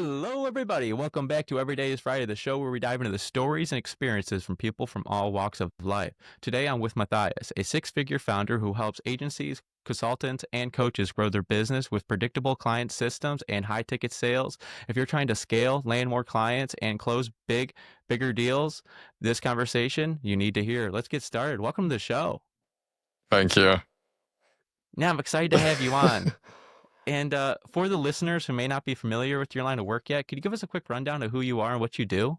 Hello, everybody. Welcome back to Every Day is Friday, the show where we dive into the stories and experiences from people from all walks of life. Today, I'm with Mathias, a six-figure founder who helps agencies, consultants, and coaches grow their business with predictable client systems and high-ticket sales. If you're trying to scale, land more clients, and close bigger deals, this conversation you need to hear. Let's get started. Welcome to the show. Thank you. Now, I'm excited to have you on. And for the listeners who may not be familiar with your line of work yet, could you give us a quick rundown of who you are and what you do?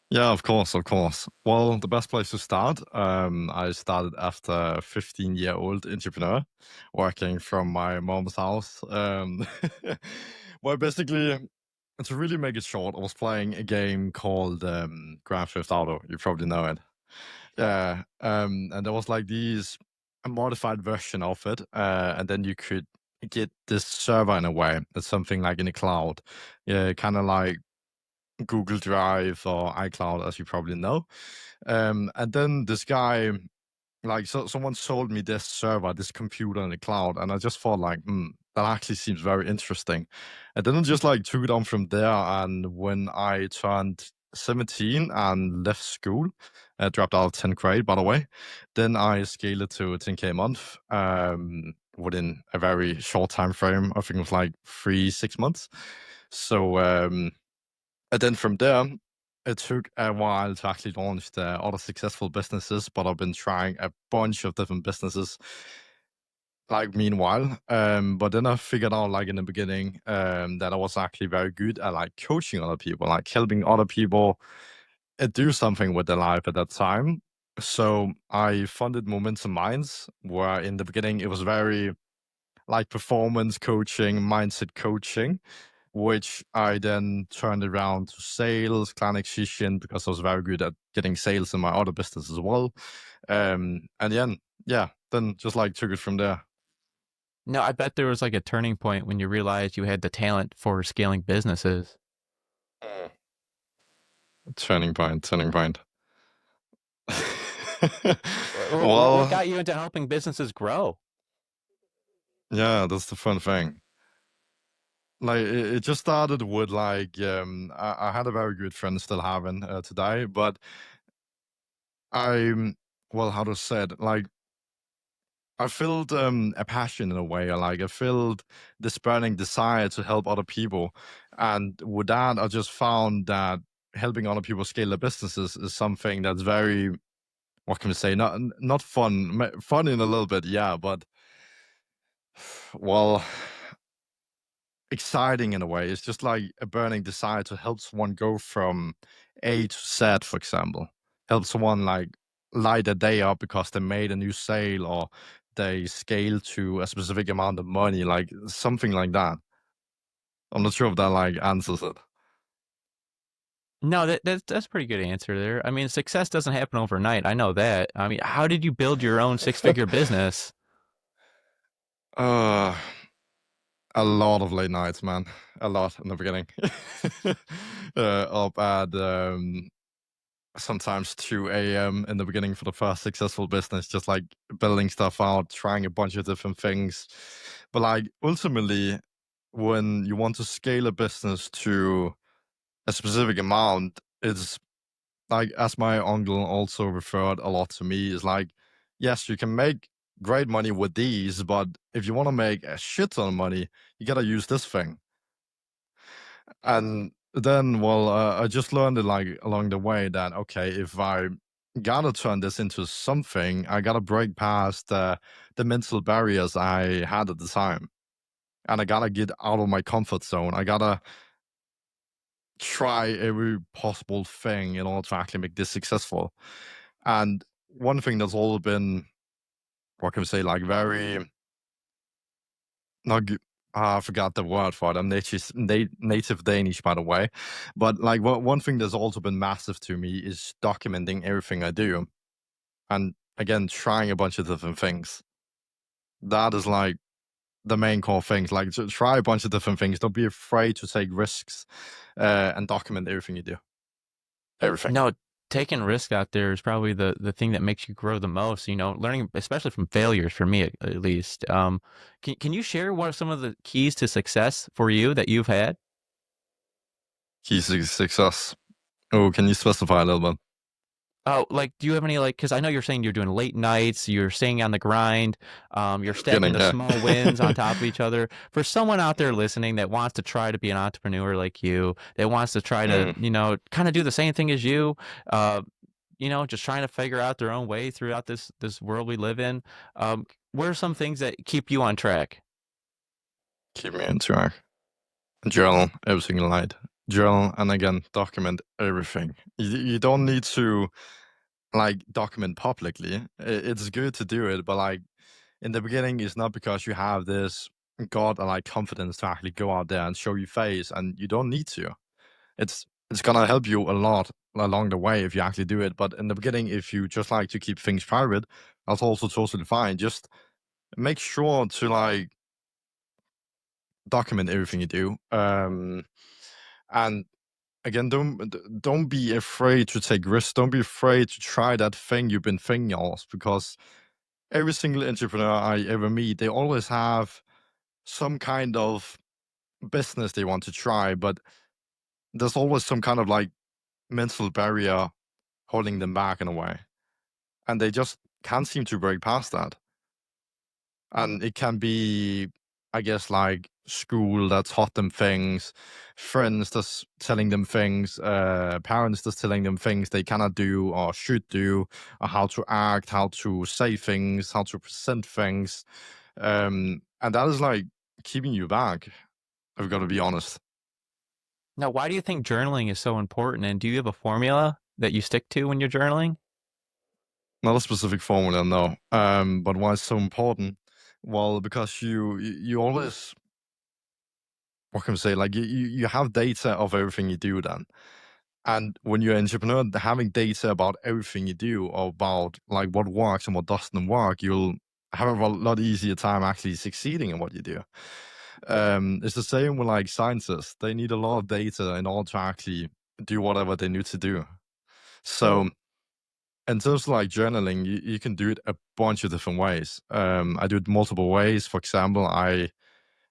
Yeah, of course, of course. Well, the best place to start, I started after a 15-year-old entrepreneur working from my mom's house. Well, basically, to really make it short, I was playing a game called Grand Theft Auto. You probably know it. Yeah, and there was like a modified version of it, and then you could get this server in a way. It's something like in the cloud. Yeah, kind of like Google Drive or iCloud, as you probably know. And then this guy, like, someone sold me this server, this computer in the cloud, and I just thought, like, that actually seems very interesting. And then I just like took it on from there. And when I turned 17 and left school, dropped out of 10th grade, by the way, then I scaled it to 10K a month within a very short time frame. I think it was like 3, 6 months. So and then from there, it took a while to actually launch the other successful businesses, but I've been trying a bunch of different businesses like meanwhile. But then I figured out like in the beginning that I was actually very good at like coaching other people, like helping other people do something with their life at that time. So I funded Momentum Minds, where in the beginning it was very like performance coaching, mindset coaching, which I then turned around to sales, client acquisition, because I was very good at getting sales in my other business as well. And then, yeah, then just like took it from there. No, I bet there was like a turning point when you realized you had the talent for scaling businesses. Mm. Turning point, turning point. What Well, got you into helping businesses grow? yeah, that's the fun thing. Like it just started with like I had a very good friend still having today, but I'm well, how to say it? Like I felt a passion in a way. Like I felt this burning desire to help other people, and with that, I just found that helping other people scale their businesses is something that's very, what can we say, not fun, fun in a little bit, yeah, but well, exciting in a way. It's just like a burning desire to help someone go from A to Z, for example. Help someone like light a day up because they made a new sale or they scale to a specific amount of money, like something like that. I'm not sure if that like answers it. No, that's a pretty good answer there. I mean, success doesn't happen overnight. I know that. I mean, how did you build your own six-figure business? uh, a lot of late nights, man. A lot in the beginning. Up at sometimes 2 a.m. in the beginning for the first successful business, just like building stuff out, trying a bunch of different things. But like ultimately, when you want to scale a business to a specific amount, it's like, as my uncle also referred a lot to me, is like, yes, you can make great money with these, but if you want to make a shit ton of money, you got to use this thing. And then, well, I just learned it like along the way that okay, if I gotta turn this into something, I gotta break past the mental barriers I had at the time, and I gotta get out of my comfort zone. I gotta try every possible thing in order to actually make this successful. And one thing that's always been, what can we say, like very not I forgot the word for it. I'm native Danish, by the way. But like one thing that's also been massive to me is documenting everything I do, and again trying a bunch of different things. That is like the main core things. Like to try a bunch of different things. Don't be afraid to take risks, and document everything you do. Everything. No, taking risk out there is probably the thing that makes you grow the most. You know, learning, especially from failures, for me at least. Can you share what are some of the keys to success for you that you've had? Key success. Oh, can you specify a little bit? Oh, like, do you have any, like, because I know you're saying you're doing late nights, you're staying on the grind, you're In the stacking beginning, the yeah. small wins on top of each other. For someone out there listening that wants to try to be an entrepreneur like you, that wants to try to, Mm. kind of do the same thing as you, uh, just trying to figure out their own way throughout this world we live in. What are some things that keep you on track? Keep me on track. Journal every single night. Journal and again document everything. You don't need to like document publicly. It's good to do it, but like in the beginning, it's not because you have this god like confidence to actually go out there and show your face, and you don't need to. It's gonna help you a lot along the way if you actually do it. But in the beginning, if you just like to keep things private, that's also totally fine. Just make sure to like document everything you do. And again, don't be afraid to take risks. Don't be afraid to try that thing you've been thinking of, because every single entrepreneur I ever meet, they always have some kind of business they want to try, but there's always some kind of like mental barrier holding them back in a way, and they just can't seem to break past that. And it can be, I guess, like school that taught them things, friends that's telling them things, parents that's telling them things they cannot do or should do, or how to act, how to say things, how to present things. And that is like keeping you back. I've got to be honest. Now, why do you think journaling is so important? And do you have a formula that you stick to when you're journaling? Not a specific formula, no. But why it's so important? Well, because you always, what can I say, like you have data of everything you do then. And when you're an entrepreneur, having data about everything you do, or about like what works and what doesn't work, you'll have a lot easier time actually succeeding in what you do. It's the same with like scientists. They need a lot of data in order to actually do whatever they need to do. So in terms of like journaling, you can do it a bunch of different ways. I do it multiple ways. For example, I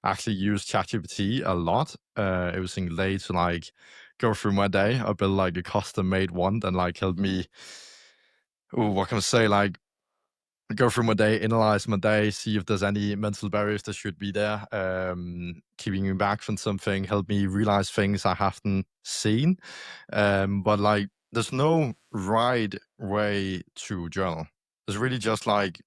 actually use ChatGPT a lot. Every single day to like go through my day. I built like a custom made one that like helped me. Ooh, what can I say? Like go through my day, analyze my day, see if there's any mental barriers that should be there, keeping me back from something, help me realize things I haven't seen. But like, there's no right way to journal. It's really just like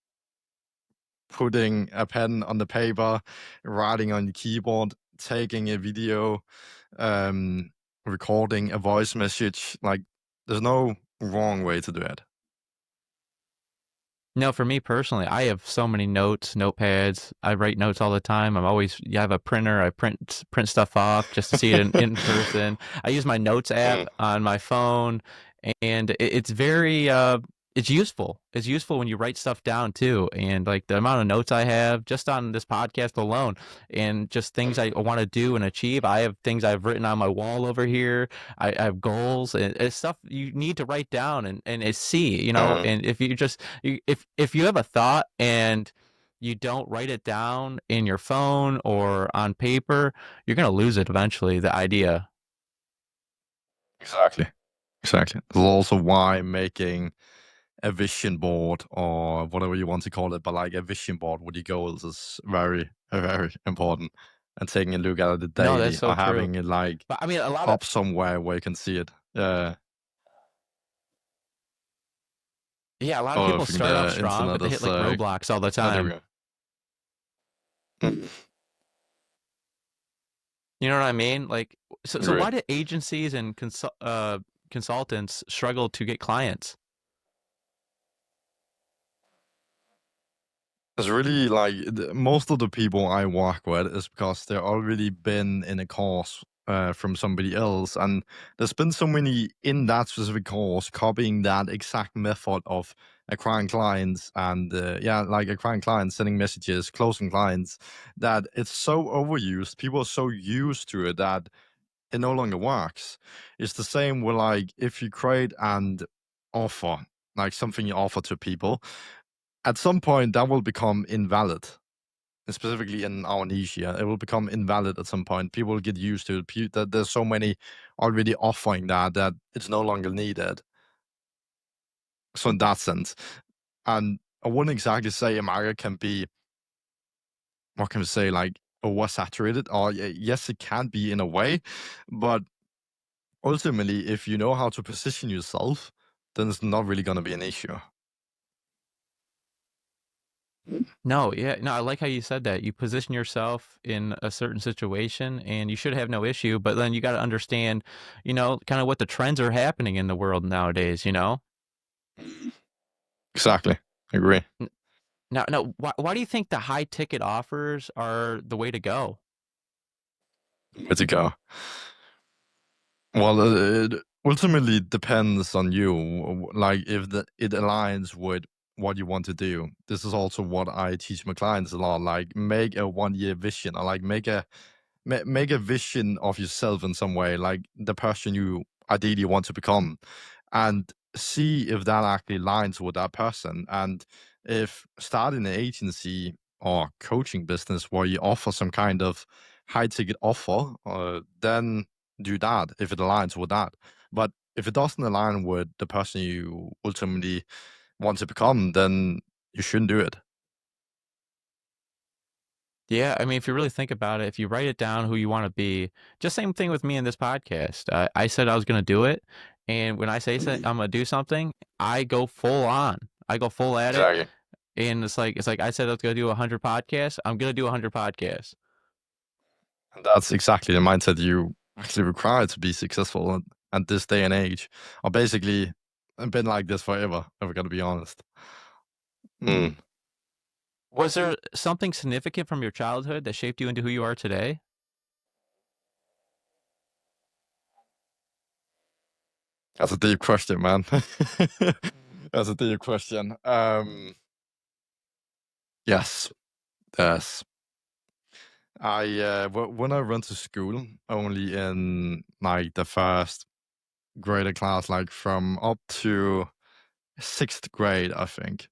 putting a pen on the paper, writing on the keyboard, taking a video, um, recording a voice message. Like, there's no wrong way to do it. No, for me personally, I have so many notes, notepads. I write notes all the time. You have a printer. I print stuff off just to see it in person. I use my notes app Mm. on my phone, and it's very it's useful. It's useful when you write stuff down too. And like the amount of notes I have just on this podcast alone, and just things I want to do and achieve. I have things I've written on my wall over here. I have goals and it's stuff you need to write down and see, Mhm. and if you just if you have a thought and you don't write it down in your phone or on paper, you're gonna lose it eventually, the idea. Exactly. Exactly. That's also why making a vision board, or whatever you want to call it, but like a vision board with your goals is very, very important. And taking a look at it No, that's daily, so or true. having it like But I mean, a lot of up somewhere where you can see it. yeah, a lot of Oh, I people think start off the strong, but internet they hit is. like roadblocks all the Oh, there we time. go. Mm. You know what I mean? Like, so Agree. why do agencies and consultants struggle to get clients? It's really like most of the people I work with is because they've already been in a course from somebody else, and there's been so many in that specific course copying that exact method of acquiring clients, and yeah, like acquiring clients, sending messages, closing clients, that it's so overused. People are so used to it that it no longer works. It's the same with like if you create and offer like something you offer to people, at some point that will become invalid. specifically in our niche here, it will become invalid at some point. People will get used to it. That there's so many already offering that it's no longer needed. So in that sense, and I wouldn't exactly say America can be, what can we say, like oversaturated. Or yes, it can be in a way, but ultimately, if you know how to position yourself, then it's not really going to be an issue. No, yeah, no, I like how you said that. You position yourself in a certain situation and you should have no issue, but then you got to understand, kind of what the trends are happening in the world nowadays. Exactly. I agree. Now, why do you think the high ticket offers are the way to go? Where to go? Well, it ultimately depends on you. Like if it aligns with what you want to do. This is also what I teach my clients a lot. Like make a 1 year vision, or like make a vision of yourself in some way, like the person you ideally want to become, and see if that actually aligns with that person. And if starting an agency or coaching business where you offer some kind of high ticket offer, then do that if it aligns with that. But if it doesn't align with the person you ultimately want to become, then you shouldn't do it. Yeah, I mean, if you really think about it, if you write it down who you want to be, just same thing with me in this podcast. I said I was going to do it, and when I say I'm going to do something, I go full on. I go full at it, Exactly. and it's like I said I was going to do 100 podcasts. I'm going to do 100 podcasts. And that's exactly the mindset you actually require to be successful at this day and age. Or basically, I've been like this forever, if we gotta be honest. Mm. Was there something significant from your childhood that shaped you into who you are today? That's a deep question, man. That's a deep question. Yes, yes. When I went to school, only in like the first grade class, like from up to sixth grade, I think.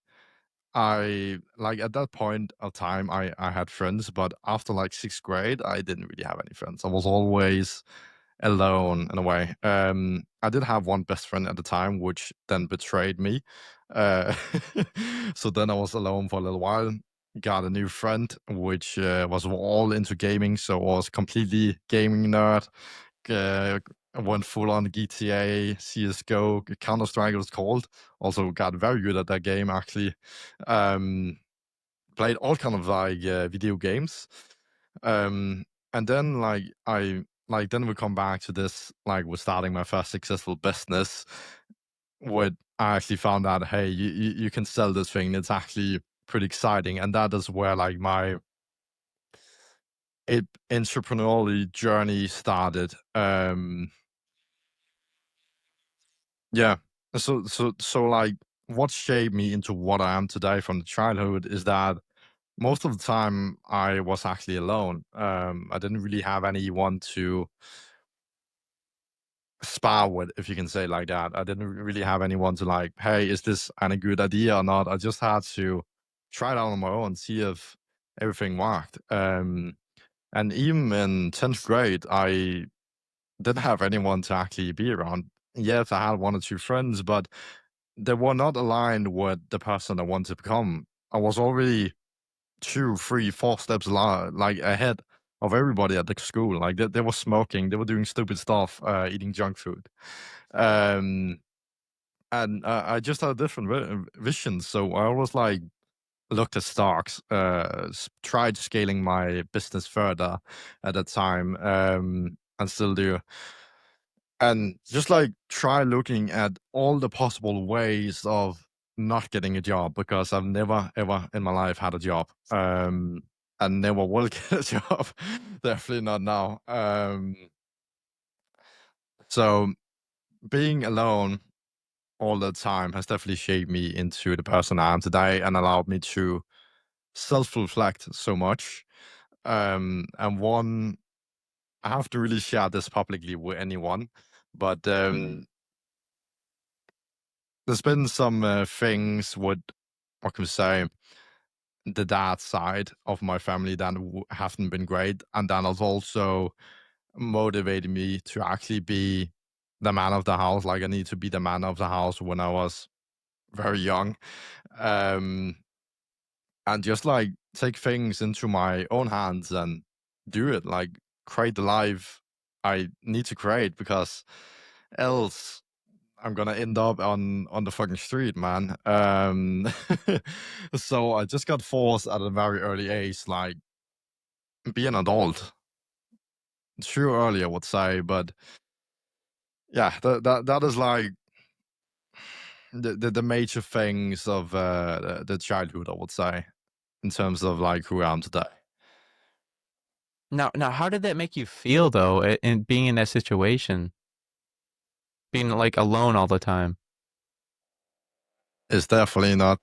I like at that point of time I had friends, but after like sixth grade, I didn't really have any friends. I was always alone in a way. I did have one best friend at the time, which then betrayed me. Uh, so then I was alone for a little while. Got a new friend, which was all into gaming, so I was completely gaming nerd. Uh, went full on GTA, CS:GO, Counter Strike it was called. Also got very good at that game actually. Um, played all kind of like video games. Um, and then then we come back to this, like we're starting my first successful business. What I actually found out, hey, you can sell this thing. It's actually pretty exciting, and that is where like my entrepreneurial journey started. Yeah. So like what shaped me into what I am today from the childhood is that most of the time I was actually alone. I didn't really have anyone to spar with, if you can say it like that. I didn't really have anyone to like, hey, is this any good idea or not? I just had to try it out on my own, see if everything worked. And even in 10th grade, I didn't have anyone to actually be around. Yes, I had one or two friends, but they were not aligned with the person I wanted to become. I was already 2, 3, 4 steps like ahead of everybody at the school. Like they were smoking, they were doing stupid stuff, eating junk food. Um, and I just had a different vision. So I always like looked at stocks, tried scaling my business further at that time, and still do. And just like try looking at all the possible ways of not getting a job, because I've never ever in my life had a job. And never will get a job. Definitely not now. So being alone all the time has definitely shaped me into the person I am today and allowed me to self-reflect so much. And one, I have to really share this publicly with anyone, but there's been some things with, what can we say? the dad side of my family that haven't been great, and that has also motivated me to actually be the man of the house. Like I need to be the man of the house when I was very young, um, and just like take things into my own hands and do it. Like create the life I need to create, because else I'm gonna end up on the fucking street, man. So I just got forced at a very early age, like be an adult. Too early, I would say, but yeah, that is like the major things of the childhood, I would say, in terms of like who I am today. Now, how did that make you feel though, in being in that situation, being like alone all the time? It's definitely not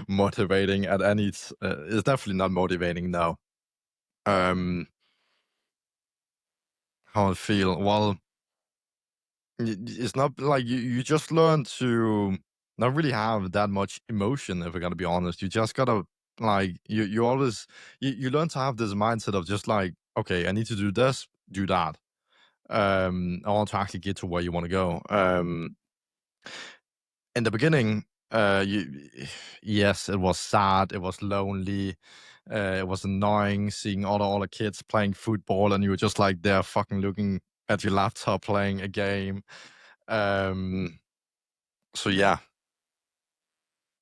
motivating at any. It's definitely not motivating. No. Um, how I feel? Well, it's not like you just learn to not really have that much emotion, if I gotta be honest. You just gotta like you always you learn to have this mindset of just like, okay, I need to do this, do that. I want to actually get to where you want to go. In the beginning, you yes, it was sad, it was lonely, it was annoying seeing all the kids playing football, and you were just like there fucking looking at your laptop playing a game. Um, so yeah,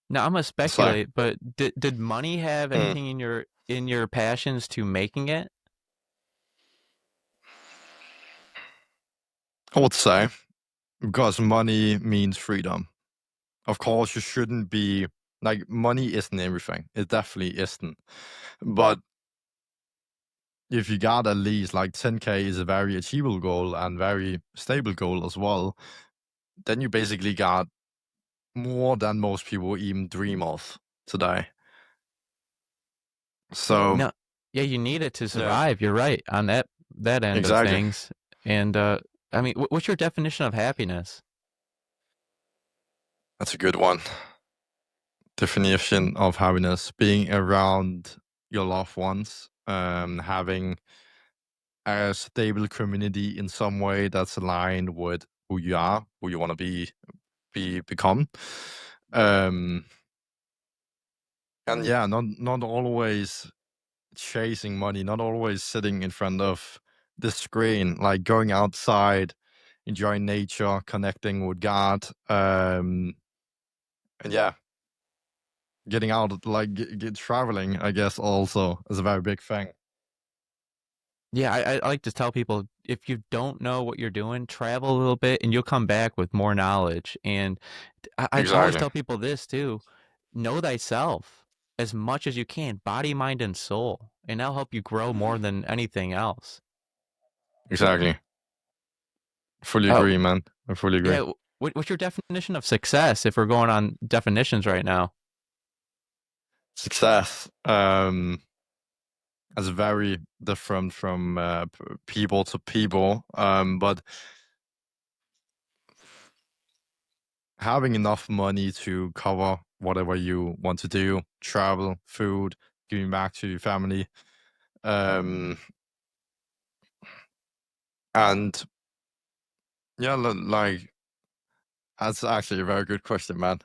Now I'm gonna so speculate, but did money have mm, anything in your passions to making it? I would say because money means freedom. Of course, you shouldn't be like money isn't everything. It definitely isn't. But if you got at least like 10K is a very achievable goal and very stable goal as well, then you basically got more than most people even dream of today. So No, yeah, you need it to yeah, survive. You're right on that end of exactly. things. And I mean, what's your definition of happiness? That's a good one. Definition of happiness: being around your loved ones, having a stable community in some way that's aligned with who you are, who you want to become. Um, and yeah, not always chasing money, not always sitting in front of the screen, like going outside, enjoying nature, connecting with God, and yeah, getting out, like get traveling. I guess also is a very big thing. Yeah, I like to tell people if you don't know what you're doing, travel a little bit and you'll come back with more knowledge. And I always Exactly, tell people this too: know thyself as much as you can, body, mind, and soul, and that'll help you grow more than anything else. exactly. Fully Oh, agree, man. I fully agree. yeah. What's your definition of success if we're going on definitions right now? Success is very different from people to people, but having enough money to cover whatever you want to do, travel, food, giving back to your family, um, and yeah, like that's actually a very good question, man.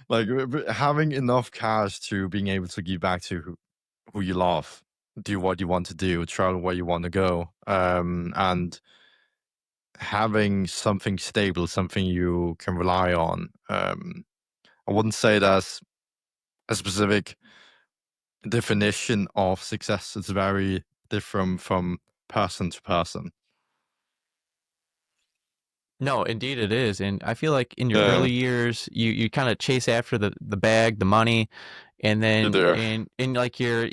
Like having enough cash to being able to give back to who you love, do what you want to do, travel where you want to go, and having something stable, something you can rely on. I wouldn't say that's a specific definition of success. It's very different from person to person. No, indeed it is. And I feel like in your Yeah, early years, you kind of chase after the bag, the money, and you then do. in like your,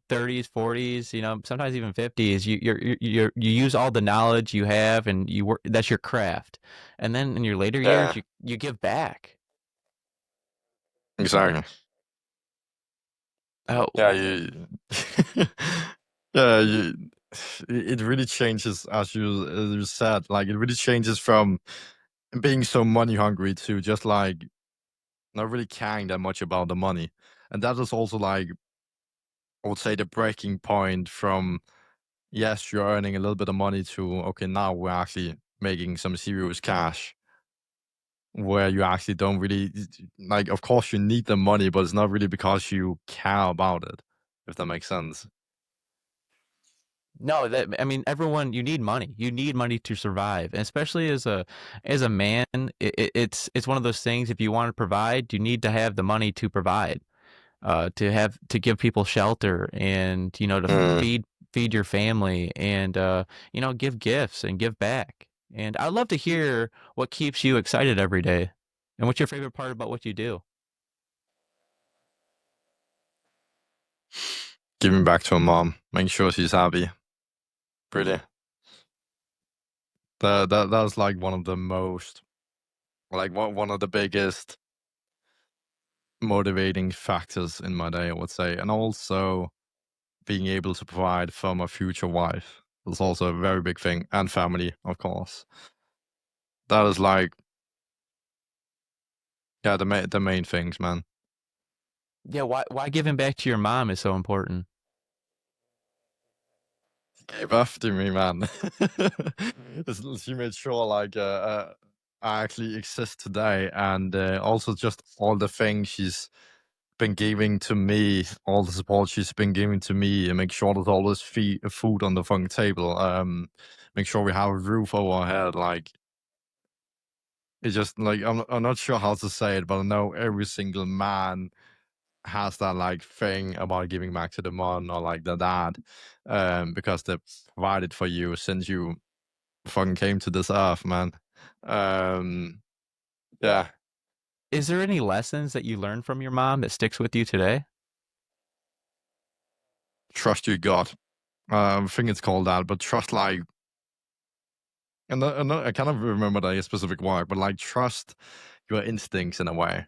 30s, 40s, sometimes even 50s, you use all the knowledge you have and you work, that's your craft. And then in your later years, Yeah, you give back. exactly. Oh, Yeah, you. Yeah, it really changes as you said. Like it really changes from being so money hungry to just like not really caring that much about the money. And that is also like, I would say, the breaking point from, yes, you're earning a little bit of money, to, okay, now we're actually making some serious cash, where you actually don't really like, of course you need the money, but it's not really because you care about it, if that makes sense. No, that I mean, everyone, you need money. You need money to survive, and especially as a man, it's one of those things. If you want to provide, you need to have the money to provide, to give people shelter, and to Mm. feed your family, and give gifts and give back. And I'd love to hear what keeps you excited every day, and what's your favorite part about what you do. Giving back to a mom, making sure she's happy. Really, that's like one of the most, like, one of the biggest motivating factors in my day, I would say. And also being able to provide for my future wife is also a very big thing, and family, of course. That is like, yeah, the main things, man. Yeah, why giving back to your mom is so important. Gave after me, man. She made sure, like, I actually exist today, and also just all the things she's been giving to me, all the support she's been giving to me, and make sure there's always food on the fucking table. Make sure we have a roof over our head. Like, it's just like, I'm not sure how to say it, but I know every single man has that like thing about giving back to the mom or like the dad, because they've provided for you since you fucking came to this earth, man. Um, yeah, Is there any lessons that you learned from your mom that sticks with you today? trust your God. I think it's called that, but trust, like, I kind of remember the specific word, but like, trust your instincts in a way,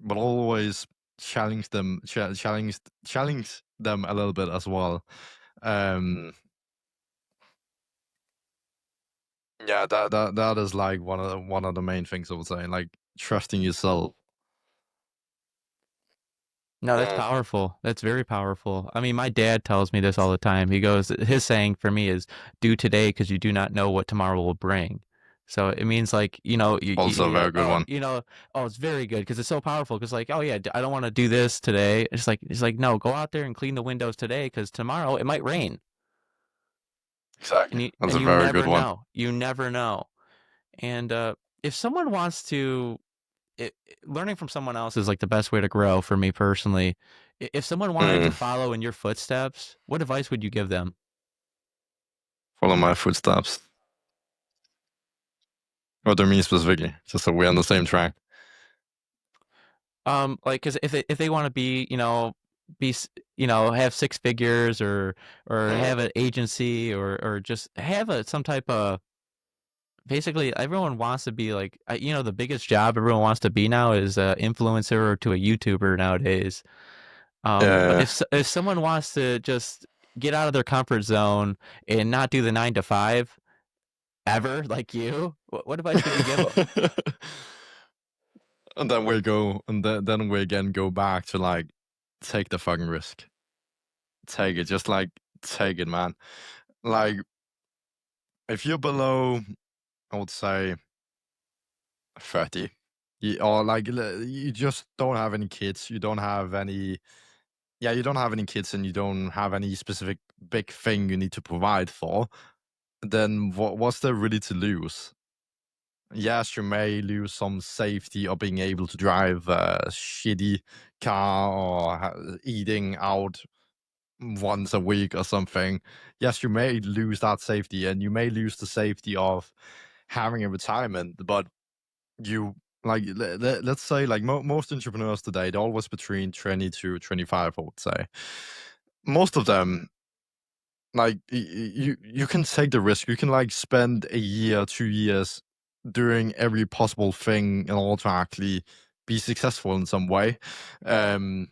but always challenge them a little bit as well. Um, yeah, that is like one of the main things I would say, like trusting yourself. No, that's Mm. powerful. That's very powerful. I mean, my dad tells me this all the time. He goes, his saying for me is, "Do today because you do not know what tomorrow will bring." So it means like, Also a you're very like, good one. oh, it's very good because it's so powerful. Because like, oh yeah, I don't want to do this today. It's like, no, go out there and clean the windows today because tomorrow it might rain, Exactly. and you That's and a you very good never one. know. You never know. And if someone wants to learning from someone else is like the best way to grow for me personally. If someone wanted to Mm. follow in your footsteps, what advice would you give them? Follow my footsteps. What do you mean specifically? Just so we're on the same track. Like, cause if they want to be, be, have six figures, or Mm. have an agency, or just have some type of, basically everyone wants to be like, the biggest job everyone wants to be now is a influencer or to a YouTuber nowadays. But Yeah. if someone wants to just get out of their comfort zone and not do the 9 to 5 ever, like you, what advice would you give them? And then we go, and then we again go back to like, take the fucking risk. Take it. Just like, take it, man. Like, if you're below, I would say 30, or like, you just don't have any kids. You don't have any. Yeah, you don't have any kids, and you don't have any specific big thing you need to provide for. Then what's there really to lose? Yes, you may lose some safety or being able to drive a shitty car, or eating out once a week or something. Yes, you may lose that safety, and you may lose the safety of having a retirement. But you, like, let's say, like, most entrepreneurs today, they're always between 20 to 25, I would say. Most of them, like, you can take the risk. You can like spend a year, 2 years doing every possible thing in order to actually be successful in some way. Um,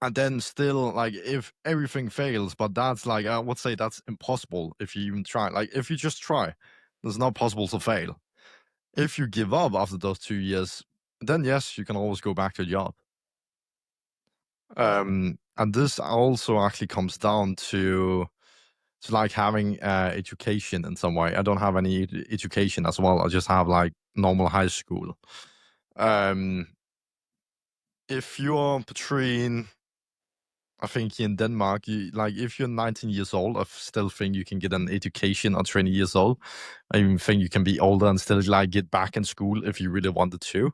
and then still, like, if everything fails, but that's like, I would say that's impossible if you even try. Like, if you just try, it's not possible to fail. If you give up after those 2 years, then yes, you can always go back to your job. And this also actually comes down to like having education in some way. I don't have any education as well. I just have like normal high school. Um, if you're between, I think in Denmark, like if you're 19 years old, I still think you can get an education at 20 years old. I even think you can be older and still like get back in school if you really wanted to.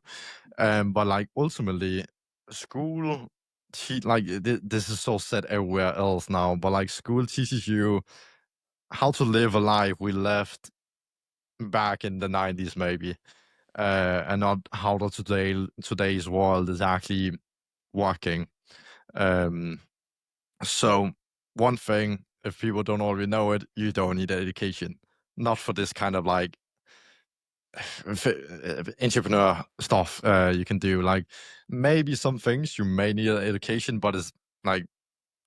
But like ultimately, school, like this is so said everywhere else now, but like school teaches you how to live a life we left back in the 90s, maybe, and not how the today's world is actually working. Um, so one thing, if people don't already know it, you don't need education. Not for this kind of like entrepreneur stuff you can do. Like maybe some things you may need an education, but it's like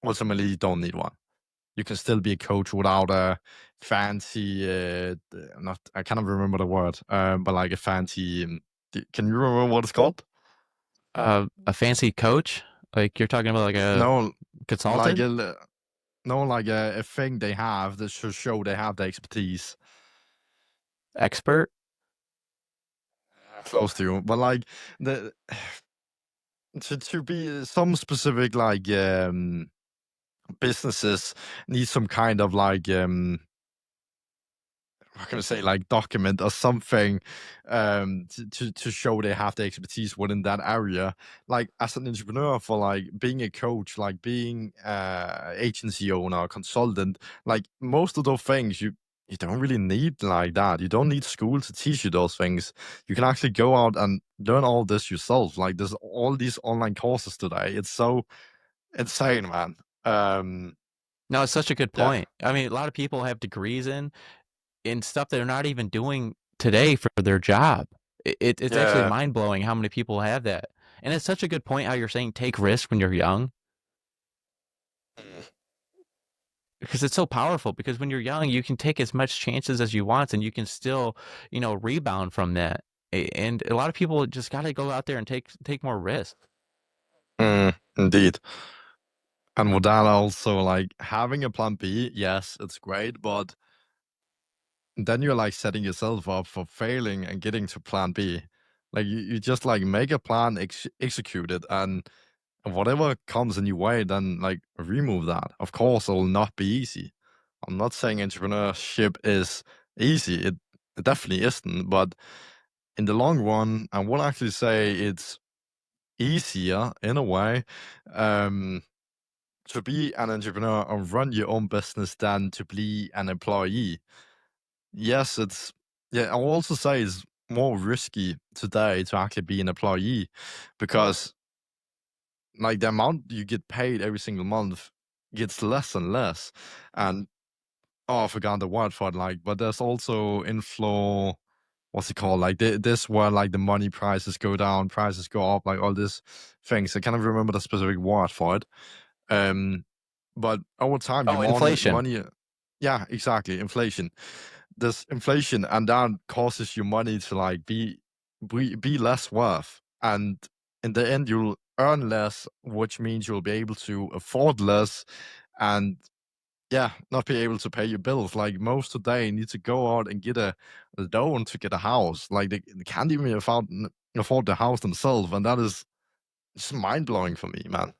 ultimately you don't need one. You can still be a coach without a fancy not I cannot remember the word, but like a fancy can you remember what it's called? A fancy coach? Like you're talking about like a No, like consultant? a no, like a thing they have that should show they have the expertise. Expert? Close to, but like the to be some specific like businesses need some kind of like how can I say, like document or something to show they have the expertise within that area. Like as an entrepreneur, for like being a coach, like being agency owner, consultant, like most of those things you don't really need like that. You don't need school to teach you those things. You can actually go out and learn all this yourself. Like there's all these online courses today. It's so insane, man. Um, No, it's such a good yeah. point. I mean, a lot of people have degrees in stuff they're not even doing today for their job. It's actually Yeah. mind blowing how many people have that. And it's such a good point how you're saying take risks when you're young because it's so powerful. Because when you're young, you can take as much chances as you want and you can still, rebound from that. And a lot of people just got to go out there and take more risks. Indeed. And with that also, like having a plan B, yes, it's great, but then you're like setting yourself up for failing and getting to plan B. Like you just like make a plan, execute it, and whatever comes in your way, then like remove that. Of course, it will not be easy. I'm not saying entrepreneurship is easy. It definitely isn't, but in the long run, I would actually say it's easier in a way. Um, to be an entrepreneur and run your own business than to be an employee. Yes, yeah, I will also say it's more risky today to actually be an employee because like the amount you get paid every single month gets less and less. And oh, I forgot the word for it, like, but there's also inflow, what's it called? Like this where like the money prices go down, prices go up, like all these things. I can't remember the specific word for it. Um, but over time, your Oh, inflation. money, yeah, exactly, inflation. There's inflation, and that causes your money to like be less worth, and in the end, you'll earn less, which means you'll be able to afford less, and yeah, not be able to pay your bills. Like most today need to go out and get a loan to get a house. Like they can't even afford the house themselves, and that is just mind blowing for me, man.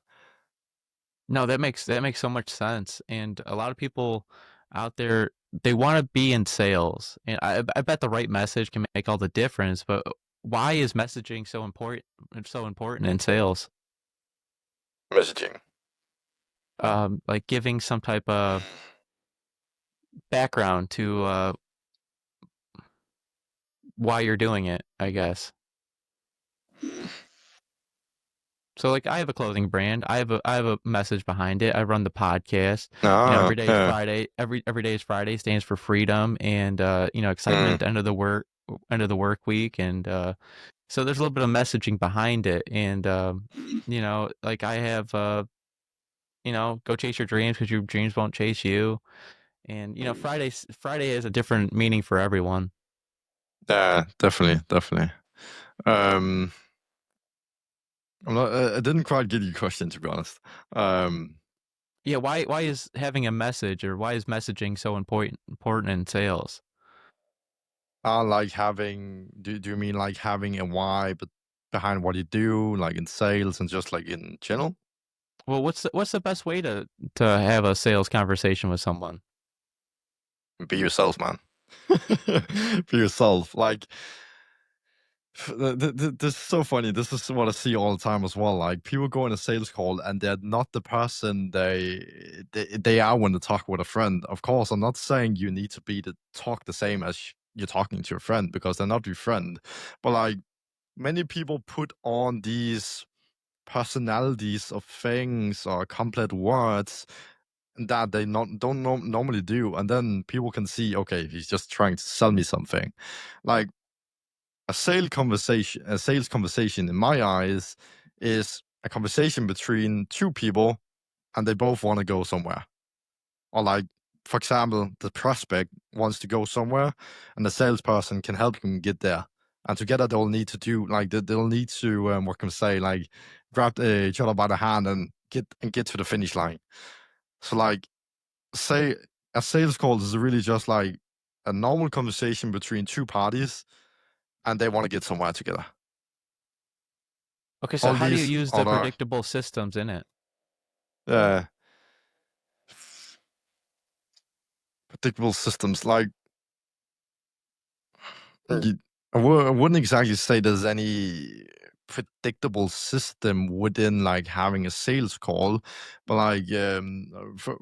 No, that makes so much sense. And a lot of people out there they want to be in sales, and I bet the right message can make all the difference. But why is messaging so important? So important in sales? Messaging. Like giving some type of background to why you're doing it, I guess. So like I have a clothing brand. I have a message behind it. I run the podcast. Ah, Every day is yeah. Friday. Every day is Friday stands for freedom and excitement Mm, at the end of the work week and so there's a little bit of messaging behind it and like I have go chase your dreams because your dreams won't chase you. And Friday has a different meaning for everyone. yeah, definitely, definitely. Um, I didn't quite get your question, to be honest. Um, Yeah, why is having a message, or why is messaging so important in sales? like having, do you mean like having a why but behind what you do, like in sales and just like in general? Well, what's the best way to have a sales conversation with someone? Be yourself, man. Be yourself. Like, this is so funny. This is what I see all the time as well. Like people go in a sales call and they're not the person they are when they talk with a friend. Of course, I'm not saying you need to be to talk the same as you're talking to your friend because they're not your friend. But like many people put on these personalities of things or complete words that they not don't normally do, and then people can see, okay, he's just trying to sell me something. Like a sales conversation in my eyes is a conversation between two people and they both want to go somewhere. Or like, for example, the prospect wants to go somewhere and the salesperson can help him get there. And together they'll need to do like they'll need to what can I say, like grab each other by the hand and get to the finish line. So like say a sales call is really just like a normal conversation between two parties and they want to get somewhere together. Okay, so All how do you these use the other predictable systems in it? uh, predictable systems, like you, I wouldn't exactly say there's any predictable system within like having a sales call, but like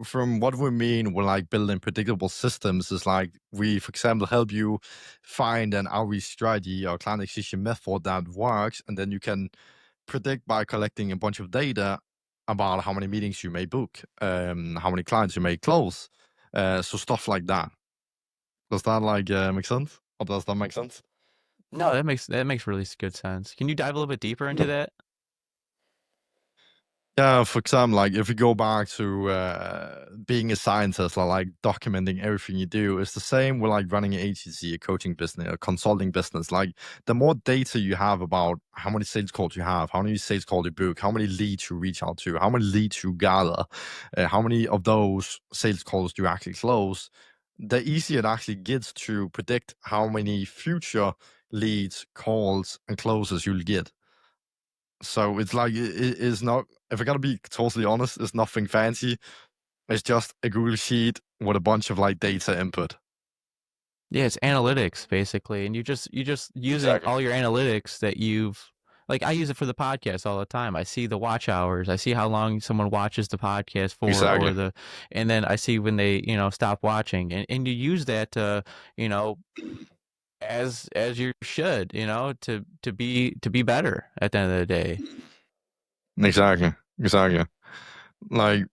from what we mean, we're like building predictable systems is like we, for example, help you find an outreach strategy or client acquisition method that works, and then you can predict by collecting a bunch of data about how many meetings you may book, how many clients you may close, so stuff like that. Does that like make sense? Or does that make sense? No, that makes really good sense. Can you dive a little bit deeper into that? Yeah, for example, like if you go back to being a scientist or like documenting everything you do, it's the same with like running an agency, a coaching business, a consulting business. Like the more data you have about how many sales calls you have, how many sales calls you book, how many leads you reach out to, how many leads you gather, how many of those sales calls do you actually close, the easier it actually gets to predict how many future leads, calls, and closes you'll get. So it's like it is not. If I gotta be totally honest, it's nothing fancy. It's just a Google sheet with a bunch of like data input. Yeah, it's analytics basically, and you just using Exactly. all your analytics that you've like I use it for the podcast all the time. I see the watch hours. I see how long someone watches the podcast for Exactly. and then I see when they, stop watching, and you use that to, you know, as you should, to be better at the end of the day. Exactly. Exactly. Like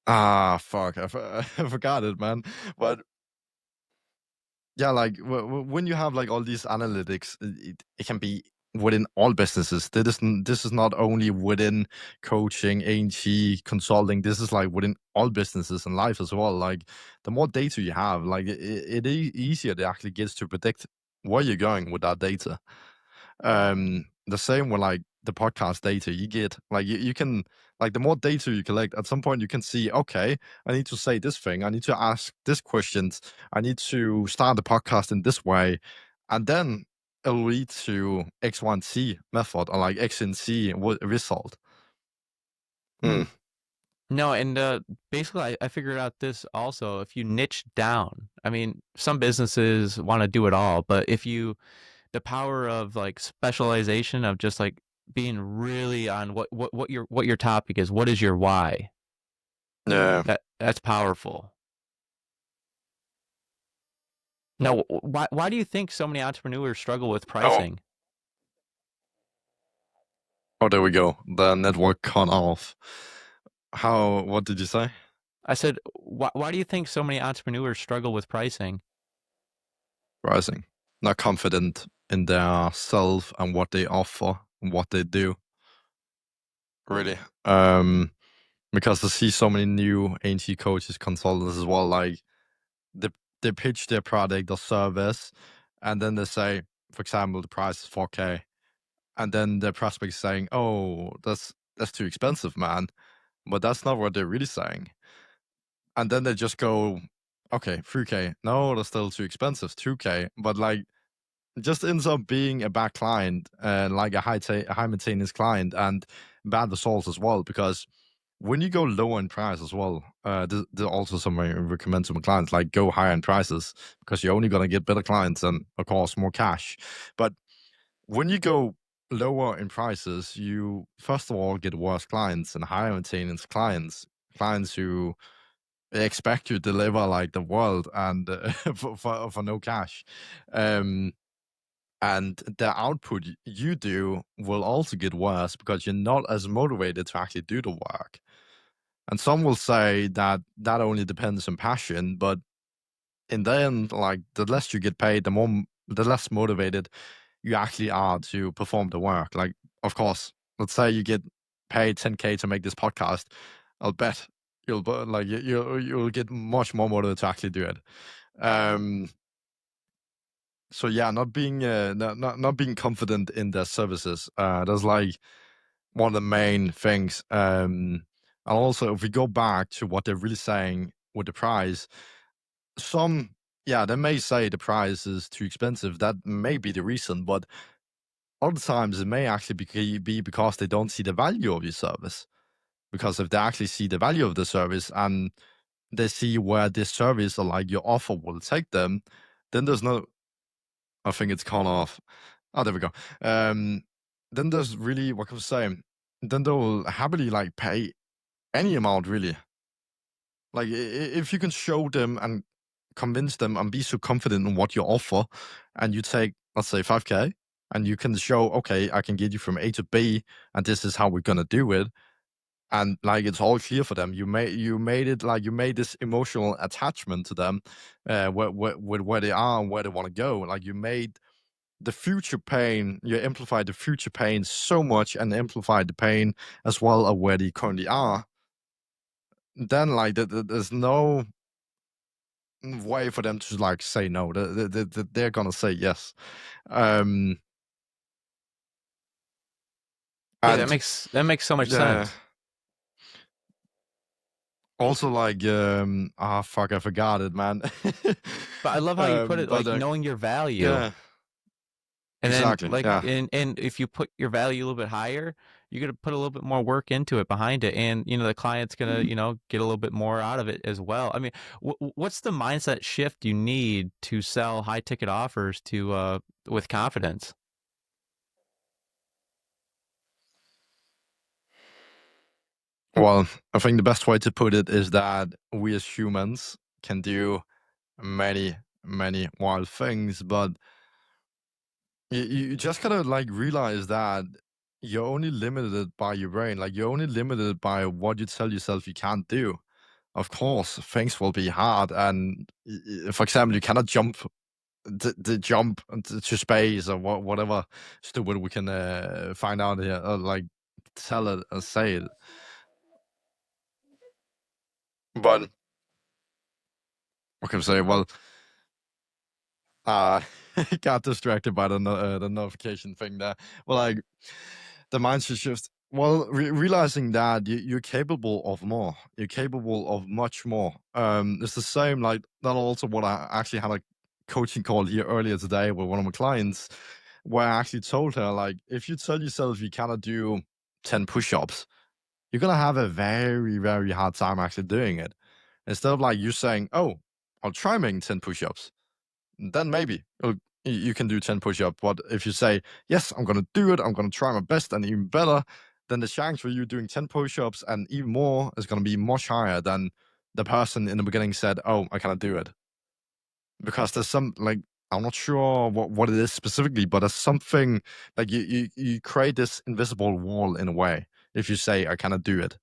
fuck, I forgot it, man. But yeah, like when you have like all these analytics, it can be within all businesses. This is not only within coaching, A&G, consulting. This is like within all businesses and life as well. Like the more data you have, like it is easier to actually gets to predict where you're going with that data. The same with like the podcast data you get. Like you can like the more data you collect, at some point you can see, okay, I need to say this thing, I need to ask this questions, I need to start the podcast in this way, and then it'll lead to X1C method or like X and C result. Mm. No, and basically, I figured out this also. If you niche down, I mean, some businesses want to do it all, but the power of like specialization of just like being really on what your topic is, what is your why? Yeah. That's powerful. Now, why do you think so many entrepreneurs struggle with Oh, pricing? oh, there we go. The network cut off. How? What did you say? I said, why do you think so many entrepreneurs struggle with pricing? Rising. Not confident in their self and what they offer and what they do. Really. Because I see so many new ANT coaches, consultants as well. Like they they pitch their product or service, and then they say, for example, the price is 4K, and then the prospect is saying, "Oh, that's too expensive, man." But that's not what they're really saying. And then they just go, "Okay, 3K. No, that's still too expensive. 2K." But like, it just ends up being a bad client, like a high maintenance client, and bad results as well. Because when you go lower in price as well, there's also some I recommend to my clients, like go higher in prices, because you're only gonna get better clients and of course more cash. But when you go lower in prices, you first of all get worse clients and higher maintenance clients, clients who expect you to deliver like the world and for no cash. Um, and the output you do will also get worse because you're not as motivated to actually do the work. And some will say that that only depends on passion, but in the end, like the less you get paid, the less motivated you actually are to perform the work. Like, of course, let's say you get paid 10K to make this podcast, I'll bet you'll get much more motivated to actually do it. Um, so yeah, not being confident in their services. That's like one of the main things. And also, if we go back to what they're really saying with the price, some yeah, they may say the price is too expensive. That may be the reason, but other times it may actually be because they don't see the value of your service. Because if they actually see the value of the service and they see where this service or like your offer will take them, then there's no, I think it's called off. Oh, there we go. Um, then there's really, what can I say? Then they'll happily like pay any amount really. Like if you can show them and convince them and be so confident in what you offer, and you take, let's say, 5K, and you can show, okay, I can get you from A to B, and this is how we're gonna do it, and like it's all clear for them. You made this emotional attachment to them, with where they are and where they want to go. Like you made the future pain, you amplified the future pain so much, and amplified the pain as well of where they currently are. Then like there's no way for them to like say no. They're gonna say yes. Um, Yeah, and that makes so much sense. also like fuck, I forgot it, man. But I love how you put it, But like knowing your value. yeah, And then exactly. like Yeah. and if you put your value a little bit higher, you're gonna put a little bit more work into it behind it, and the client's gonna get a little bit more out of it as well. I mean, what's the mindset shift you need to sell high ticket offers to with confidence? Well, I think the best way to put it is that we as humans can do many, many wild things, but you just gotta like realize that you're only limited by your brain. Like you're only limited by what you tell yourself you can't do. Of course, things will be hard, and for example, you cannot jump the jump to space or whatever stupid we can find out here, or like tell it or say it. But what can I say? Well, uh, got distracted by the notification thing there. Well, like the mindset shift. Well, realizing that you're capable of more. You're capable of much more. It's the same. Like that. Also, what I actually had a coaching call here earlier today with one of my clients, where I actually told her, like, if you tell yourself you cannot do 10 push-ups, you're gonna have a very, very hard time actually doing it. Instead of like you saying, "Oh, I'll try making 10 push-ups," then maybe you can do 10 push-ups. But if you say, "Yes, I'm gonna do it, I'm gonna try my best and even better," then the chance for you doing 10 push-ups and even more is gonna be much higher than the person in the beginning said, "Oh, I cannot do it." Because there's some like, I'm not sure what it is specifically, but there's something like you create this invisible wall in a way if you say I cannot do it.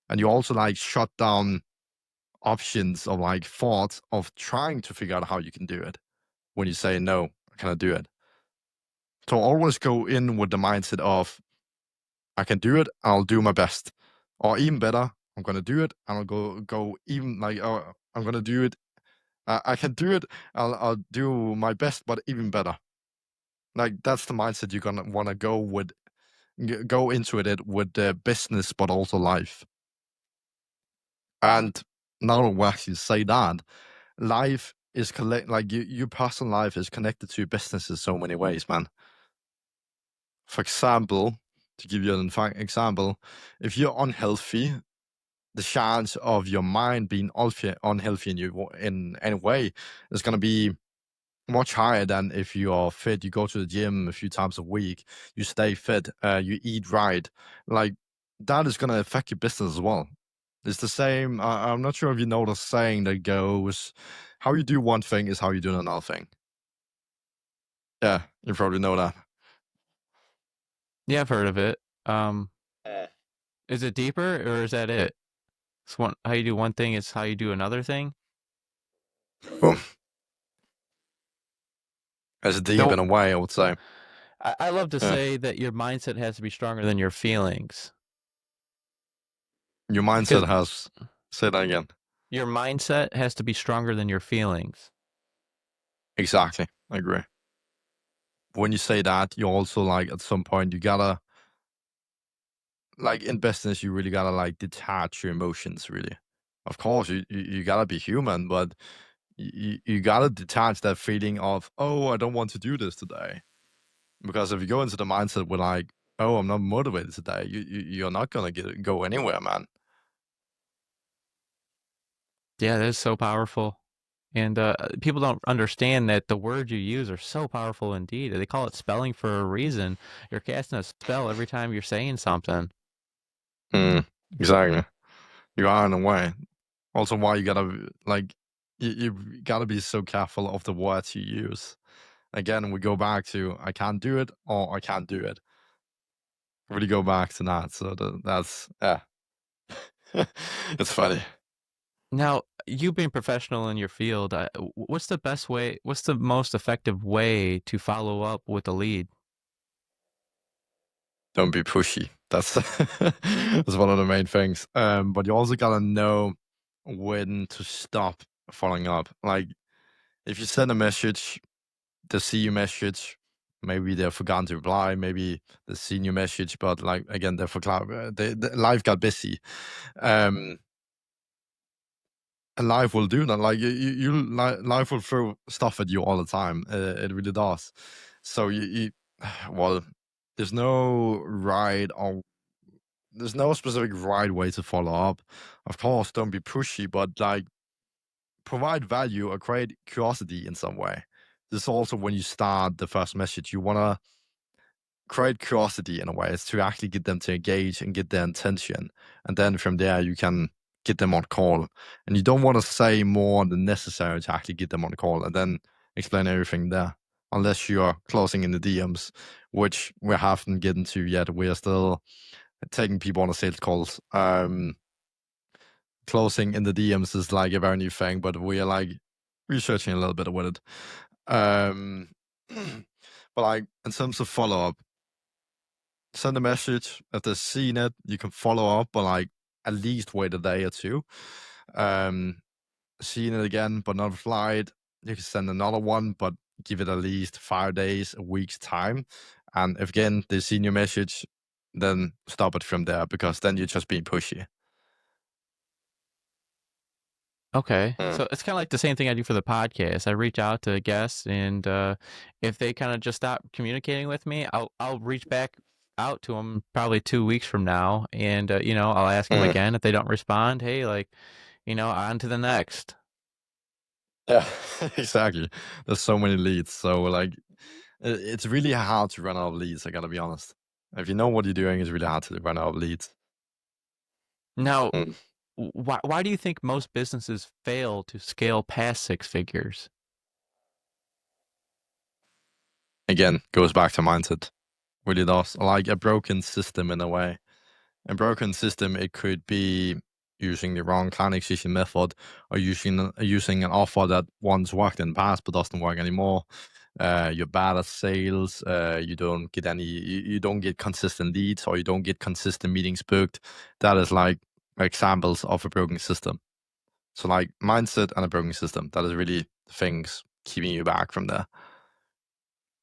And you also like shut down options of like thoughts of trying to figure out how you can do it when you say no, I cannot do it. So always go in with the mindset of I can do it, I'll do my best. Or even better, I'm gonna do it, and I'll go even like, oh, I'm gonna do it. I can do it. I'll do my best, but even better. Like that's the mindset you're gonna want to go into it with business, but also life. And now that we actually say that, life is like your personal life is connected to your business in so many ways, man. For example, to give you an example, if you're unhealthy, the chance of your mind being unhealthy in any way is going to be much higher than if you are fit. You go to the gym a few times a week, you stay fit, you eat right. Like that is going to affect your business as well. It's the same. I'm not sure if you know the saying that goes, "How you do one thing is how you do another thing." Yeah, you probably know that. Yeah, I've heard of it. Um, Uh, is it deeper or is that it? It's how you do one thing is how you do another thing. Boom. It's deep Though in a way, I would say. I love to Yeah. say that your mindset has to be stronger than your feelings Your because mindset has. Say that again. your mindset has to be stronger than your feelings. Exactly. I agree. When you say that, you also like at some point you gotta like in business, you really gotta like detach your emotions. Really, of course, you gotta be human, but you gotta detach that feeling of I don't want to do this today. Because if you go into the mindset with like I'm not motivated today, you're not gonna go anywhere, man. Yeah, that is so powerful. And people don't understand that the words you use are so powerful indeed. They call it spelling for a reason. You're casting a spell every time you're saying something. Mm, exactly. You are in a way. Also, why you gotta like you gotta be so careful of the words you use. Again, we go back to I can't do it or I can't do it. Really go back to that. So that's yeah. It's funny. Now, you being professional in your field, what's the best way? What's the most effective way to follow up with a lead? Don't be pushy. That's that's one of the main things. But you also gotta know when to stop following up. Like if you send a message, they see your message, maybe they've forgotten to reply, maybe they seen your message, but like again, life got busy. Um, and life will do that. Like life will throw stuff at you all the time. It really does. So well, there's no right or there's no specific right way to follow up. Of course, don't be pushy, but like provide value or create curiosity in some way. This is also when you start the first message. You wanna create curiosity in a way. It's to actually get them to engage and get their attention. And then from there, you can get them on call. And you don't want to say more than necessary to actually get them on call and then explain everything there. Unless you're closing in the DMs, which we haven't gotten to yet. We are still taking people on the sales calls. Closing in the DMs is like a very new thing, but we are like researching a little bit with it. Um, but like in terms of follow up, send a message. If they've seen it, you can follow up, but like at least wait a day or two. Um, Seeing it again, but not replied, you can send another one, but give it at least 5 days, a week's time. And if again they've seen your message, then stop it from there because then you're just being pushy. Okay. Mm. So it's kind of like the same thing I do for the podcast. I reach out to guests and if they kind of just stop communicating with me, I'll reach back out to them probably 2 weeks from now and I'll ask them Mm. again if they don't respond, hey, like, on to the next. Yeah, exactly. There's so many leads. So like it's really hard to run out of leads, I gotta be honest. If you know what you're doing, it's really hard to run out of leads. Now, Mm. why do you think most businesses fail to scale past six figures? Again, goes back to mindset. Really does. Like a broken system in a way. A broken system, it could be using the wrong client acquisition method or using an offer that once worked in the past but doesn't work anymore. You're bad at sales. You don't get consistent leads or you don't get consistent meetings booked. That is like examples of a broken system. So like mindset and a broken system. That is really things keeping you back from there.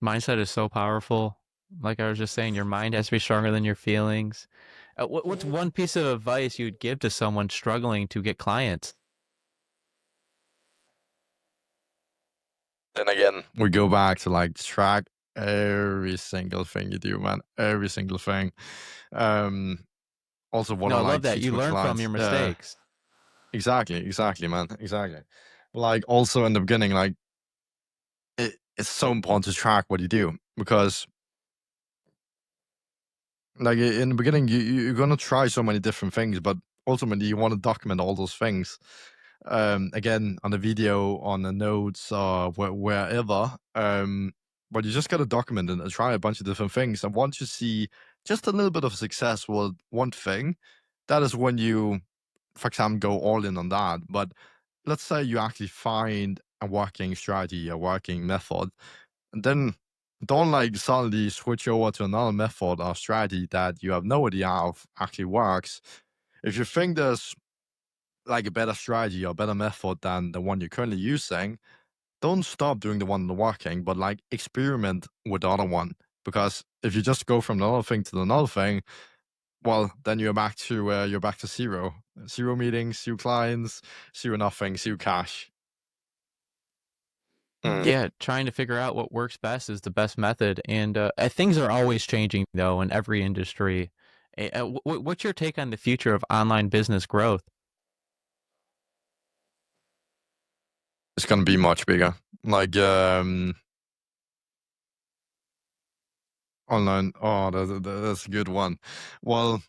Mindset is so powerful. Like I was just saying, your mind has to be stronger than your feelings. What's one piece of advice you'd give to someone struggling to get clients? Then again, we go back to like track every single thing you do, man. Every single thing. Um, Also what No, I I love like that. teach You my learn from your clients. mistakes. Exactly, man. Exactly. Like also in the beginning, like it's so important to track what you do because like in the beginning you're gonna try so many different things, but ultimately you want to document all those things. Again, on the video, on the notes, wherever. But you just gotta document it and try a bunch of different things. And once you see just a little bit of success with one thing, that is when you, for example, go all in on that. But let's say you actually find a working strategy, a working method, and then don't like suddenly switch over to another method or strategy that you have no idea how actually works. If you think there's like a better strategy or better method than the one you're currently using, don't stop doing the one that's working, but like experiment with the other one. Because if you just go from another thing to another thing, well, then you're back to zero. Zero meetings, zero clients, zero nothing, zero cash. Mm. Yeah, trying to figure out what works best is the best method. And things are always changing, though, in every industry. What's your take on the future of online business growth? It's gonna be much bigger. Like online. Oh, that's a good one. Well,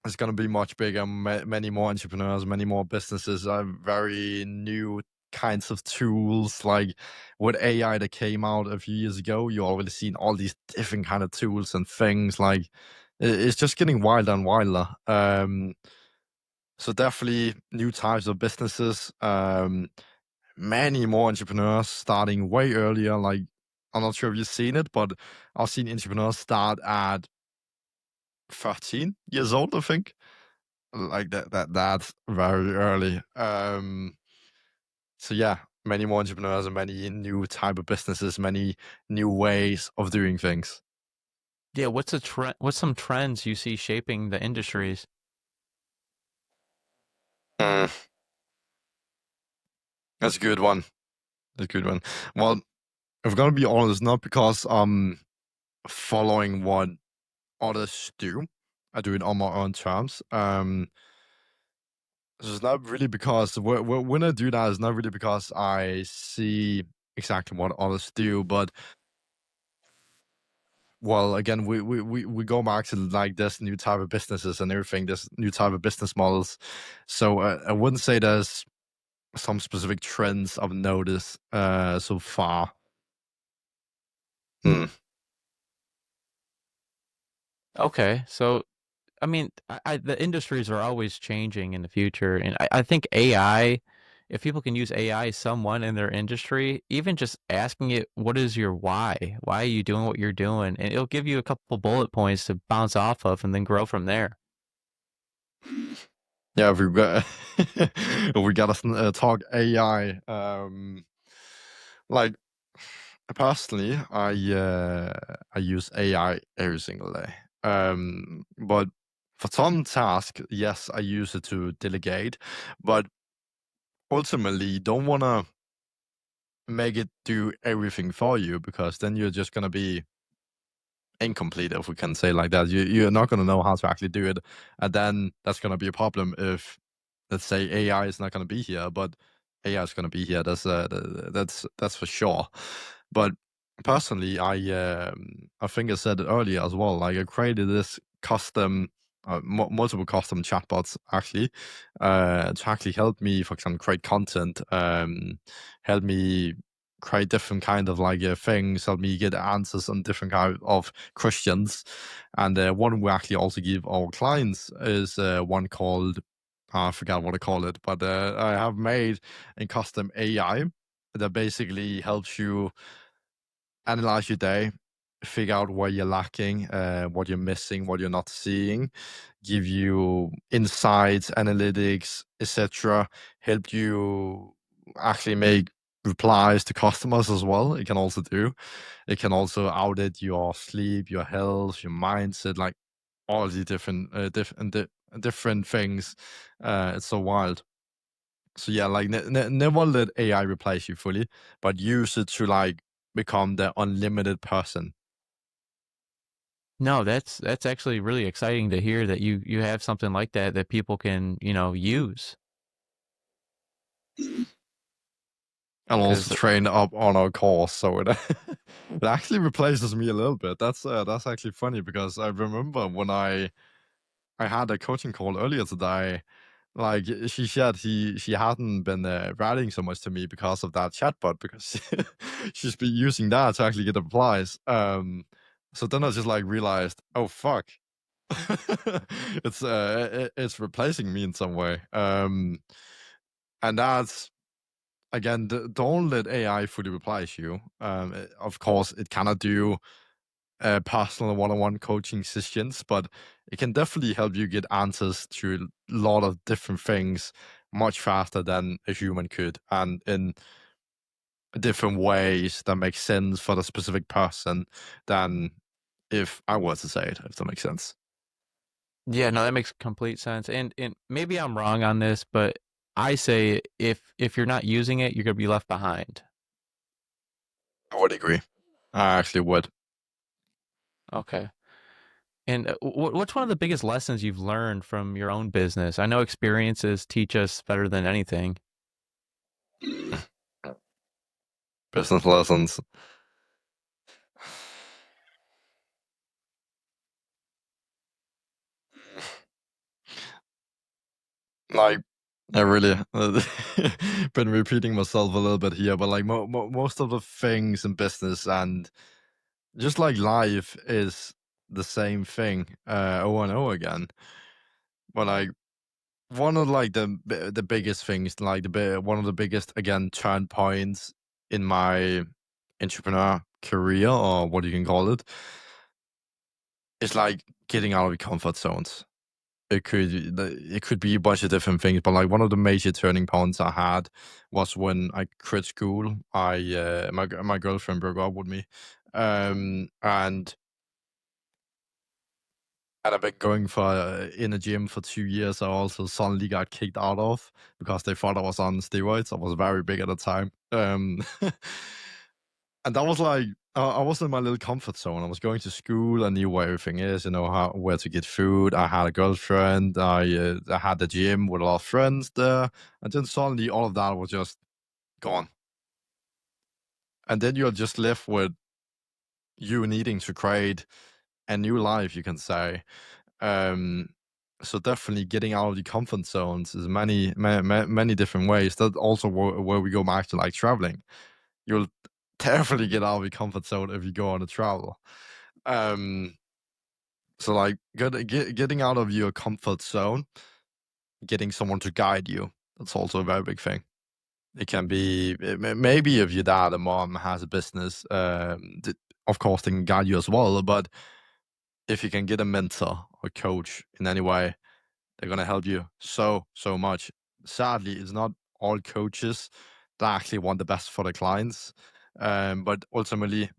it's going to be much bigger. Many more entrepreneurs, many more businesses, very new kinds of tools. Like with AI that came out a few years ago, you already seen all these different kind of tools and things. Like it's just getting wilder and wilder. So definitely new types of businesses. Many more entrepreneurs starting way earlier. Like I'm not sure if you've seen it, but I've seen entrepreneurs start at 13 years old, I think. Like that's very early. So yeah, many more entrepreneurs and many new type of businesses, many new ways of doing things. Yeah, what's a trend? What's some trends you see shaping the industries? Mm, that's a good one. That's a good one. Well, if I'm gonna be honest, not because I'm following what others do. I do it on my own terms. It's not really because when I do that, it's not really because I see exactly what others do, but well, again, we go back to like this new type of businesses and everything, this new type of business models. So I wouldn't say there's some specific trends I've noticed so far. Hmm. Okay, so I mean, the industries are always changing in the future, and I think AI, if people can use AI someone in their industry, even just asking it, "What is your why? Why are you doing what you're doing?" and it'll give you a couple bullet points to bounce off of, and then grow from there. Yeah, we got we gotta talk AI. Like personally, I use AI every single day. But for some tasks, yes, I use it to delegate, but ultimately, you don't wanna make it do everything for you because then you're just gonna be incomplete, if we can say like that. You're not gonna know how to actually do it, and then that's gonna be a problem if, let's say, AI is not gonna be here, but AI is gonna be here. That's for sure. But personally, I think I said it earlier as well. Like I created this custom. Multiple custom chatbots actually to actually help me, for example, create content, help me create different kind of like things, help me get answers on different kind of questions. And one we actually also give our clients is one called, I forgot what I call it, but I have made a custom AI that basically helps you analyze your day, figure out where you're lacking, what you're missing, what you're not seeing, give you insights, analytics, etc. Help you actually make replies to customers as well. It can also do. It can also audit your sleep, your health, your mindset, like all the different things. It's so wild. So yeah, like never let AI replace you fully, but use it to like become the unlimited person. No, that's actually really exciting to hear that you have something like that that people can, use. And also 'Cause train up on our course, so it it actually replaces me a little bit. That's actually funny because I remember when I had a coaching call earlier today. Like she said, she hadn't been writing so much to me because of that chatbot because she's been using that to actually get the replies. So then I just like realized, oh fuck, it's replacing me in some way. And that's again, don't let AI fully replace you. Of course, it cannot do personal one-on-one coaching sessions, but it can definitely help you get answers to a lot of different things much faster than a human could, and in different ways that make sense for the specific person than if I were to say it, if that makes sense. Yeah, no, that makes complete sense. And maybe I'm wrong on this, but I say if you're not using it, you're gonna be left behind. I would agree. I actually would. Okay. And what's one of the biggest lessons you've learned from your own business? I know experiences teach us better than anything. Business lessons. Like, I really been repeating myself a little bit here, but like most of the things in business and just like life is the same thing over and over again. But like one of like the biggest things, like one of the biggest again turn points in my entrepreneur career, or what you can call it, is like getting out of your comfort zones. It could be a bunch of different things, but like one of the major turning points I had was when I quit school. My girlfriend broke up with me, and I've been going for in a gym for 2 years. I also suddenly got kicked out of because they thought I was on steroids. I was very big at the time, and that was like I was in my little comfort zone. I was going to school. I knew where everything is. You know how where to get food. I had a girlfriend. I had the gym with a lot of friends there, and then suddenly all of that was just gone. And then you're just left with you needing to create a new life, you can say. Um, so definitely getting out of the comfort zones is many different ways. That also where we go back to like traveling. You'll definitely get out of your comfort zone if you go on a travel. Um, so like getting out of your comfort zone, getting someone to guide you. That's also a very big thing. It can be maybe if your dad or mom has a business, of course they can guide you as well. But if you can get a mentor or coach in any way, they're gonna help you so much. Sadly, it's not all coaches that actually want the best for the clients, but ultimately,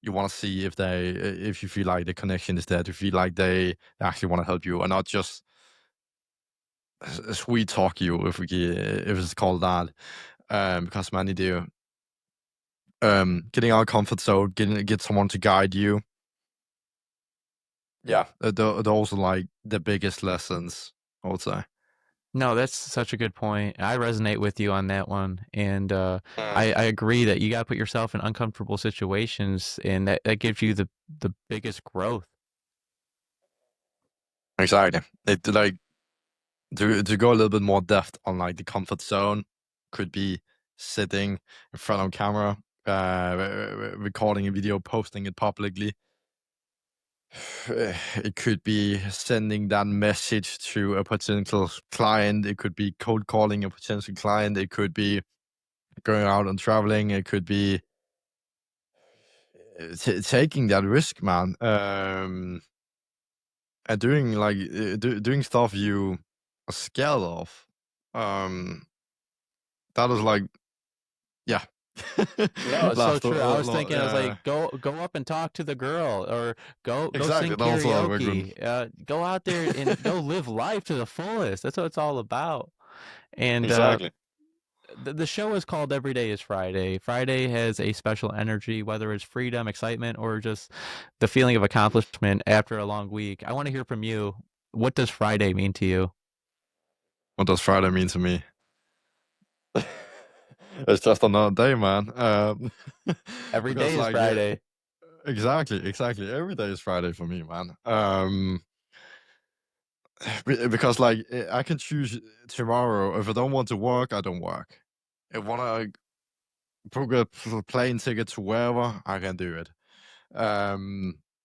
you want to see if you feel like the connection is there, to feel like they actually want to help you, and not just sweet talk you, if it's called that, because many do. Getting out of comfort zone, get someone to guide you. Yeah, those are like the biggest lessons, I would say. No, that's such a good point. I resonate with you on that one, and Mm. I agree that you got to put yourself in uncomfortable situations, and that gives you the biggest growth. Exactly. It like to go a little bit more depth on like the comfort zone could be sitting in front of camera, recording a video, posting it publicly. It could be sending that message to a potential client. It could be cold calling a potential client. It could be going out and traveling. It could be taking that risk, man, and doing like doing stuff you are scared of. Um, that is like, yeah. No, it's so Laughed true. I was thinking, I was yeah, like, go up and talk to the girl, or go exactly. sing That was a very good. karaoke. Go out there and go live life to the fullest. That's what it's all about. And Exactly. the show is called Every Day is Friday. Friday has a special energy, whether it's freedom, excitement, or just the feeling of accomplishment after a long week. I want to hear from you. What does Friday mean to you? What does Friday mean to me? It's just another day, man. Every day Because is like Friday. exactly. Every day is Friday for me, man. Because like I can choose tomorrow. If I don't want to work, I don't work. If I want to book a plane ticket to wherever, I can do it.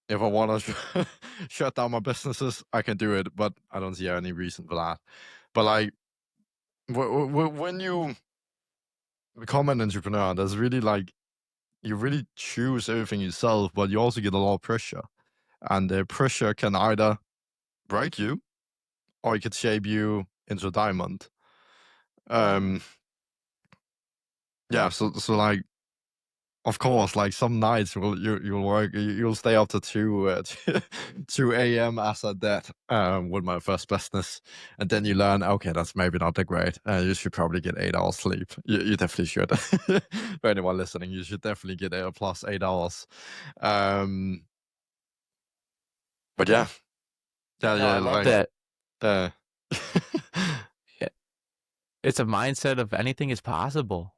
If I want to shut down my businesses, I can do it. But I don't see any reason for that. But like when you become an entrepreneur, there's really like you really choose everything yourself, but you also get a lot of pressure, and the pressure can either break you or it could shape you into a diamond. Um, yeah, so like, of course, like some nights you'll work, you'll stay up to 2 a.m. as a debt with my first business, and then you learn, okay, that's maybe not that great. You should probably get 8 hours sleep. You definitely should. For anyone listening, you should definitely get plus 8 hours. Um, but yeah, No, I yeah, love like that. uh, Yeah, it's a mindset of anything is possible.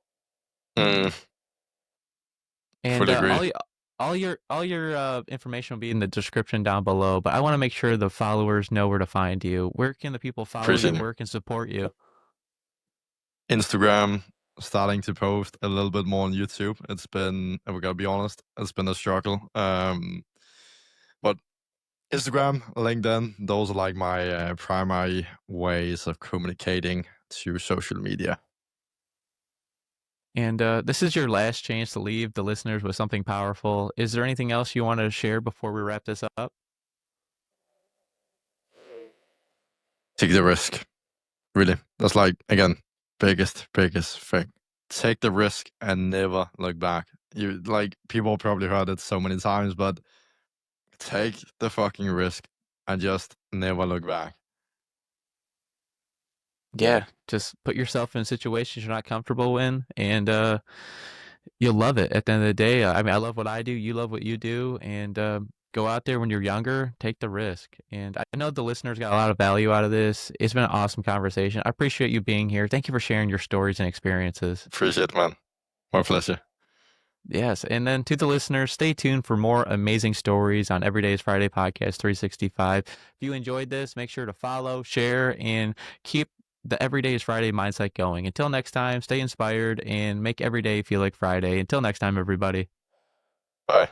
mm, And fully agree. all your information will be in the description down below. But I want to make sure the followers know where to find you. Where can the people follow Appreciate you? it. Where can support you? Instagram, starting to post a little bit more on YouTube. It's been, we gotta be honest, it's been a struggle. But Instagram, LinkedIn, those are like my primary ways of communicating to social media. And this is your last chance to leave the listeners with something powerful. Is there anything else you want to share before we wrap this up? Take the risk. Really. That's like, again, biggest thing. Take the risk and never look back. You like people probably heard it so many times, but take the fucking risk and just never look back. Yeah, just put yourself in situations you're not comfortable in, and you'll love it at the end of the day. I mean, I love what I do. You love what you do, and go out there when you're younger. Take the risk. And I know the listeners got a lot of value out of this. It's been an awesome conversation. I appreciate you being here. Thank you for sharing your stories and experiences. Appreciate it, man. My pleasure. Yes. And then to the listeners, stay tuned for more amazing stories on Everyday's Friday Podcast 365. If you enjoyed this, make sure to follow, share, and keep the Everyday is Friday mindset going. Until next time, stay inspired and make every day feel like Friday. Until next time, everybody. Bye.